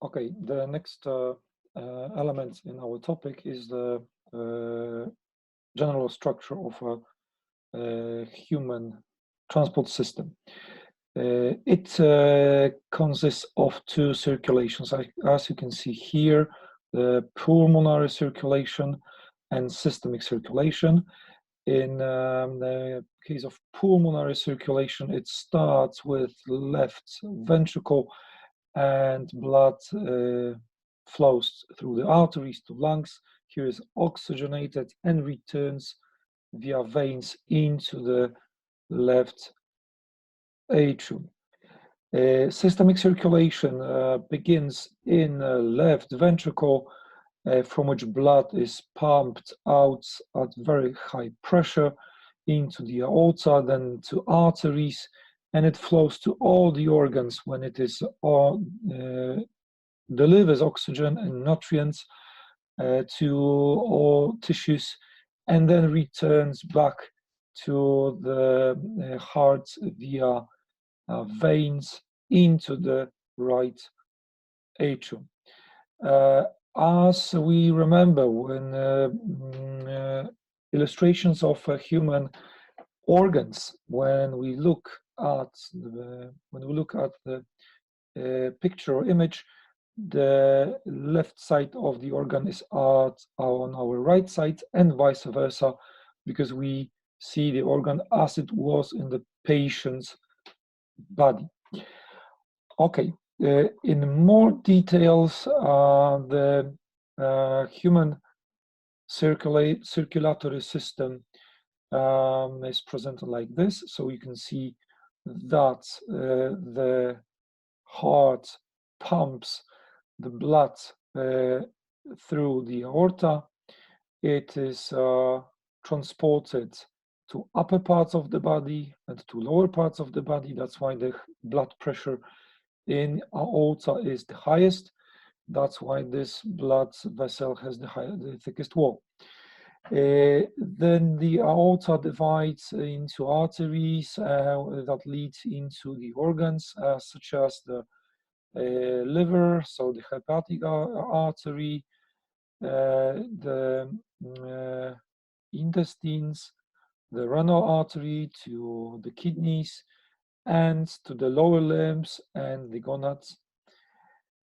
Okay, the next element in our topic is the general structure of a human transport system. It consists of two circulations, as you can see here, the pulmonary circulation and systemic circulation. In the case of pulmonary circulation, it starts with left ventricle and blood flows through the arteries to lungs. Here is oxygenated and returns via veins into the left atrium. Systemic circulation begins in left ventricle, from which blood is pumped out at very high pressure into the aorta, then to arteries, and it flows to all the organs when it is delivers oxygen and nutrients to all tissues, and then returns back to the heart via veins into the right atrium. As we remember, when illustrations of human organs, when we look at the picture or image, the left side of the organ is on our right side, and vice versa, because we see the organ as it was in the patient's body. Okay, in more details, the human circulatory system is presented like this. So you can see that the heart pumps the blood through the aorta. It is transported to upper parts of the body and to lower parts of the body. That's why the blood pressure in aorta is the highest. That's why this blood vessel has the thickest wall. Then the aorta divides into arteries that lead into the organs, such as the liver, so the hepatic artery, the intestines, the renal artery to the kidneys, and to the lower limbs and the gonads,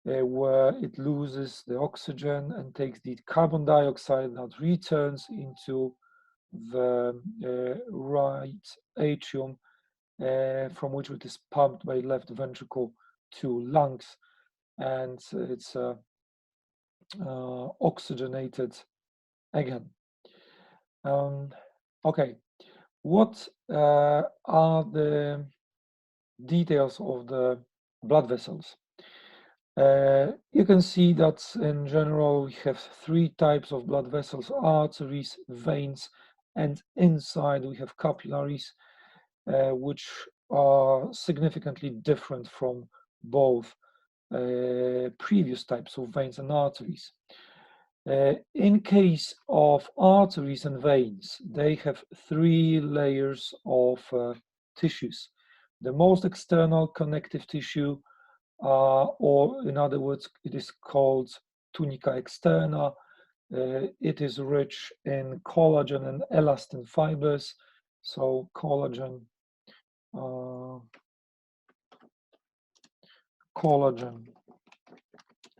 where it loses the oxygen and takes the carbon dioxide that returns into the right atrium, from which it is pumped by left ventricle to lungs, and it's oxygenated again. Okay, what are the details of the blood vessels? You can see that in general we have three types of blood vessels: arteries, veins, and inside we have capillaries, which are significantly different from both previous types of veins and arteries. In case of arteries and veins, they have three layers of tissues. The most external connective tissue, or in other words, it is called tunica externa. It is rich in collagen and elastin fibers. So collagen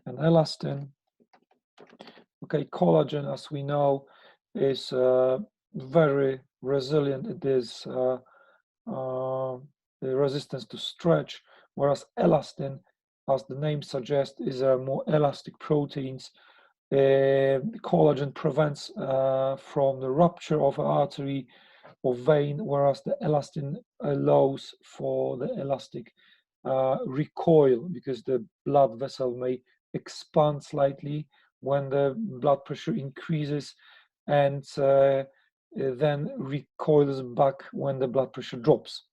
and elastin. Okay, collagen, as we know, is very resilient. It is the resistance to stretch, whereas elastin, as the name suggests, is a more elastic proteins. Collagen prevents from the rupture of an artery or vein, whereas the elastin allows for the elastic recoil, because the blood vessel may expand slightly when the blood pressure increases, and then recoils back when the blood pressure drops.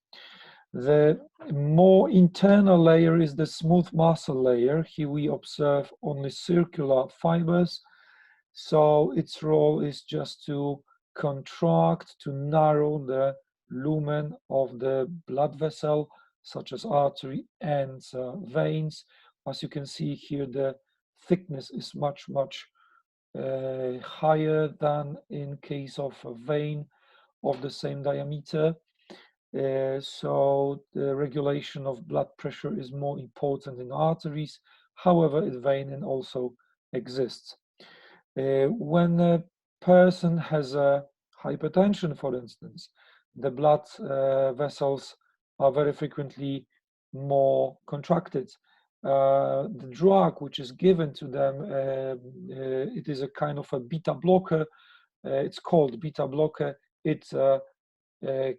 The more internal layer is the smooth muscle layer. Here we observe only circular fibers, so its role is just to contract, to narrow the lumen of the blood vessel, such as artery and veins, As you can see here, the thickness is much higher than in case of a vein of the same diameter. So the regulation of blood pressure is more important in arteries. However, in vein also exists. When a person has a hypertension, for instance, the blood vessels are very frequently more contracted. The drug which is given to them, it is a kind of a beta blocker. It's called beta blocker. It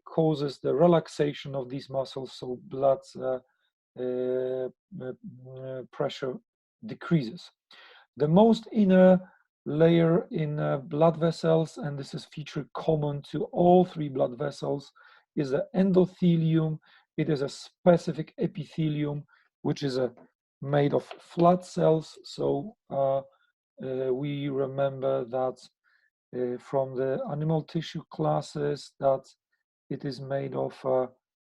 causes the relaxation of these muscles, so blood pressure decreases. The most inner layer in blood vessels, and this is feature common to all three blood vessels, is the endothelium. It is a specific epithelium which is made of flat cells. So we remember that from the animal tissue classes that it is made of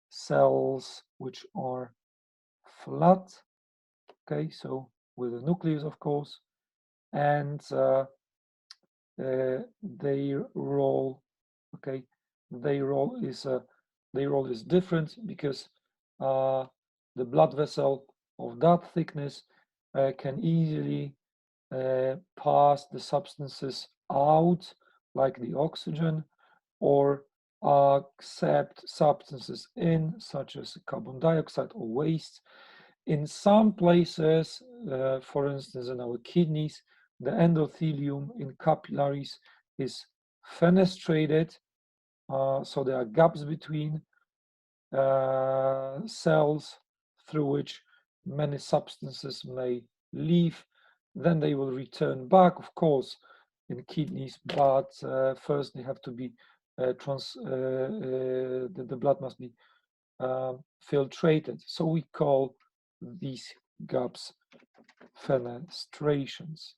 cells which are flat, okay, so with a nucleus, of course, and their role, okay, their role is different because the blood vessel of that thickness can easily pass the substances out, like the oxygen, or accept substances in, such as carbon dioxide or waste. In some places, for instance, in our kidneys, the endothelium in capillaries is fenestrated, so there are gaps between cells through which many substances may leave. Then they will return back, of course, in kidneys, but first they have to be the blood must be filtrated. So we call these gaps fenestrations.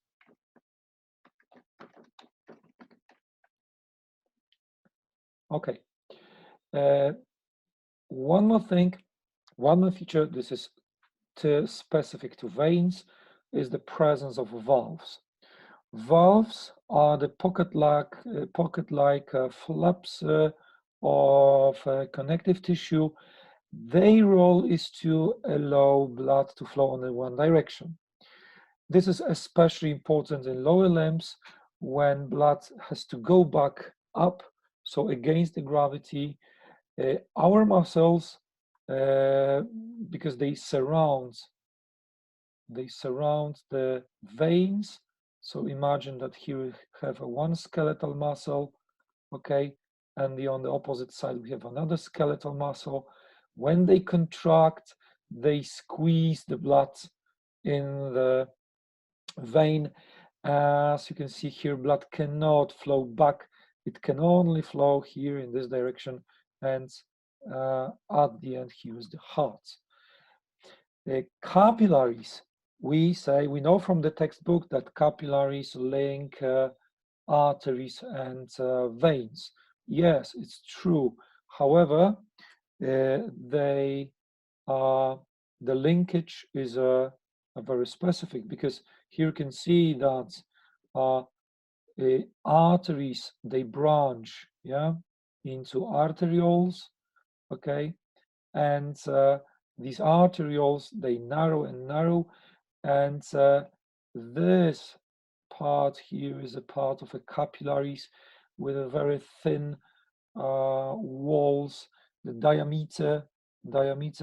Okay. One more thing, one more feature, this is specific to veins, is the presence of valves. Valves are the pocket-like flaps of connective tissue. Their role is to allow blood to flow only one direction. This is especially important in lower limbs when blood has to go back up, so against the gravity. Our muscles, because they surround the veins. So imagine that here we have one skeletal muscle, okay, and on the opposite side we have another skeletal muscle. When they contract, they squeeze the blood in the vein. As you can see here, blood cannot flow back. It can only flow here in this direction, and at the end here is the heart. The capillaries, we know from the textbook that capillaries link arteries and veins. Yes, it's true. However, the linkage is very specific, because here you can see that arteries, they branch, yeah, into arterioles, okay, and these arterioles, they narrow and narrow, and this part here is a part of a capillaries with a very thin walls. The diameter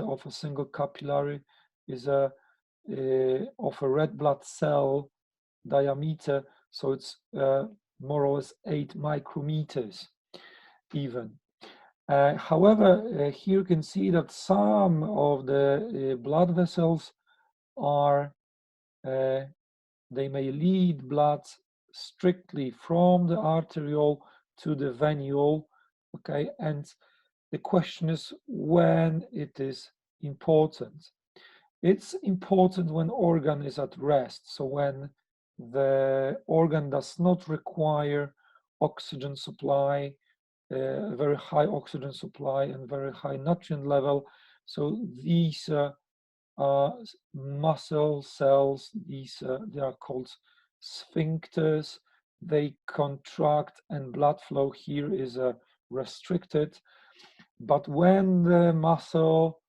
of a single capillary is of a red blood cell diameter, so it's more or less 8 micrometers even. However, here you can see that some of the blood vessels are, they may lead blood strictly from the arteriole to the venule, okay, and the question is when it is important. It's important when organ is at rest, so when the organ does not require oxygen supply, very high oxygen supply and very high nutrient level. So these muscle cells. These they are called sphincters. They contract and blood flow here is restricted. But when the muscle,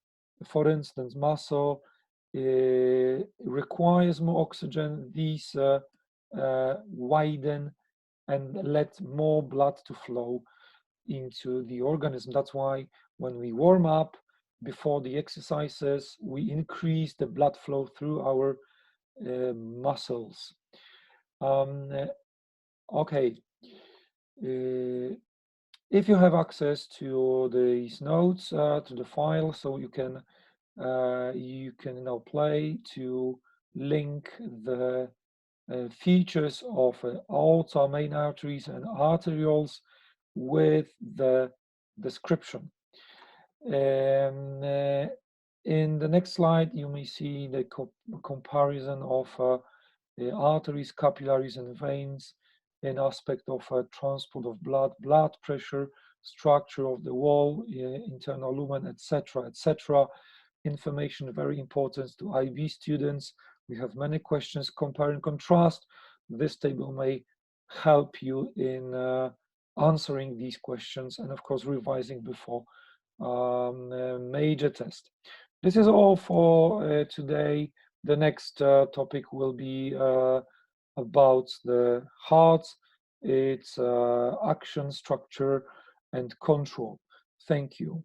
for instance, muscle requires more oxygen, these widen and let more blood to flow into the organism. That's why when we warm up before the exercises, we increase the blood flow through our muscles. Okay. If you have access to these notes, to the file, so you can now play to link the features of aorta, main arteries, and arterioles with the description. In the next slide, you may see the comparison of the arteries, capillaries, and veins in aspect of transport of blood pressure, structure of the wall, internal lumen, etc., etc. Information very important to IB students. We have many questions, compare and contrast. This table may help you in answering these questions and of course revising before major test. This is all for today. The next topic will be about the heart, its action, structure, and control. Thank you.